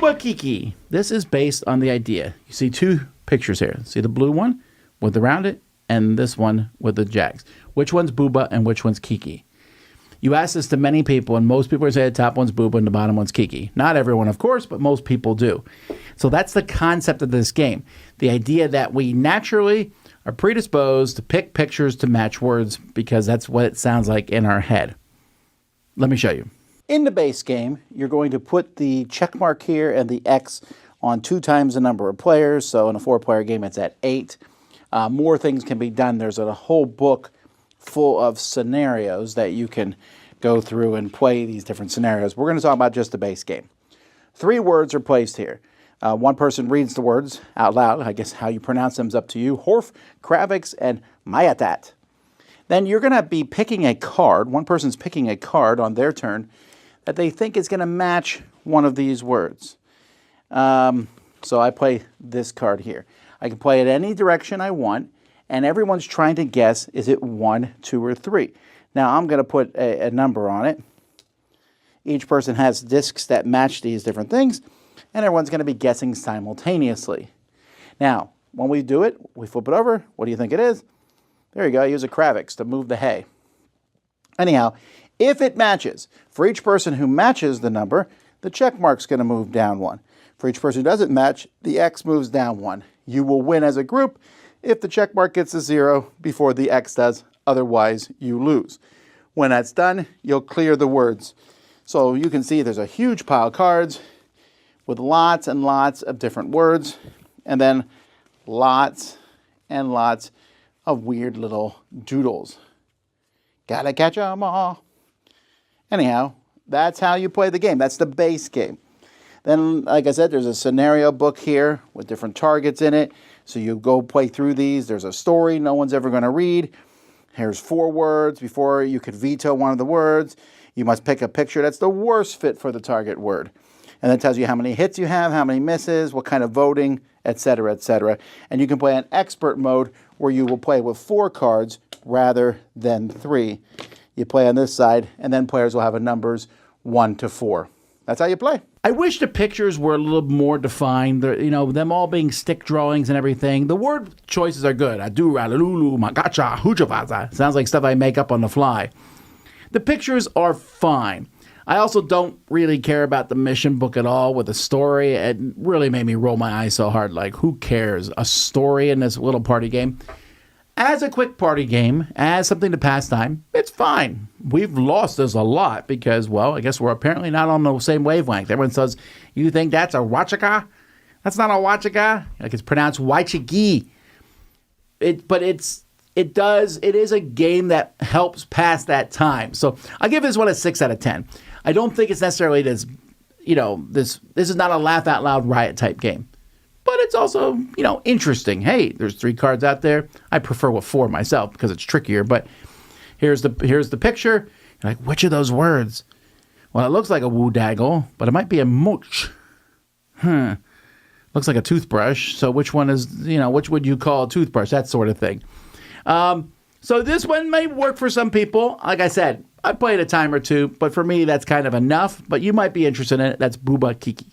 Bouba Kiki. This is based on the idea. You see two pictures here. See the blue one with the rounded and this one with the jags. Which one's Bouba and which one's Kiki? You ask this to many people, and most people say the top one's Bouba and the bottom one's Kiki. Not everyone, of course, but most people do. So that's the concept of this game. The idea that we naturally are predisposed to pick pictures to match words because that's what it sounds like in our head. Let me show you. In the base game, you're going to put the check mark here and the X on 2 times the number of players. So in a 4-player game, it's at 8. More things can be done. There's a whole book full of scenarios that you can go through and play these different scenarios. We're going to talk about just the base game. 3 words are placed here. One person reads the words out loud. I guess how you pronounce them is up to you. Horf, Kravix, and Mayatat. Then you're going to be picking a card. One person's picking a card on their turn that they think is going to match one of these words. So I play this card here. I can play it any direction I want, and everyone's trying to guess, is it 1, 2, or 3? Now I'm going to put a number on it. Each person has discs that match these different things, and everyone's going to be guessing simultaneously. Now, when we do it, we flip it over. What do you think it is? There you go. I use a Kravix to move the hay. Anyhow, if it matches, for each person who matches the number, the check mark's going to move down 1. For each person who doesn't match, the X moves down 1. You will win as a group if the check mark gets to 0 before the X does. Otherwise, you lose. When that's done, you'll clear the words. So you can see there's a huge pile of cards with lots and lots of different words, and then lots and lots of weird little doodles. Gotta catch 'em all. Anyhow, that's how you play the game. That's the base game. Then, like I said, there's a scenario book here with different targets in it. So you go play through these. There's a story no one's ever going to read. Here's 4 words. Before you could veto one of the words, you must pick a picture that's the worst fit for the target word. And that tells you how many hits you have, how many misses, what kind of voting, etc., etc. And you can play an expert mode where you will play with 4 cards rather than 3. You play on this side, and then players will have a numbers 1 to 4. That's how you play. I wish the pictures were a little more defined. You know, them all being stick drawings and everything. The word choices are good. Adu, alulu, magacha, hujavaza. Sounds like stuff I make up on the fly. The pictures are fine. I also don't really care about the mission book at all with a story. It really made me roll my eyes so hard. Like, who cares? A story in this little party game. As a quick party game, as something to pass time, it's fine. We've lost this a lot because, well, I guess we're apparently not on the same wavelength. Everyone says, you think that's a wachaka? That's not a wachaka. Like, it's pronounced wachigi. But it is a game that helps pass that time. So I'll give this one a 6 out of 10. I don't think it's necessarily this is not a laugh out loud riot type game. But it's also, interesting. Hey, there's 3 cards out there. I prefer with 4 myself because it's trickier. But here's the picture. You're like, which of those words? Well, it looks like a woodaggle, but it might be a mooch. Looks like a toothbrush. So which one is, which would you call a toothbrush? That sort of thing. So this one may work for some people. Like I said, I played a time or 2, but for me, that's kind of enough. But you might be interested in it. That's Bouba Kiki.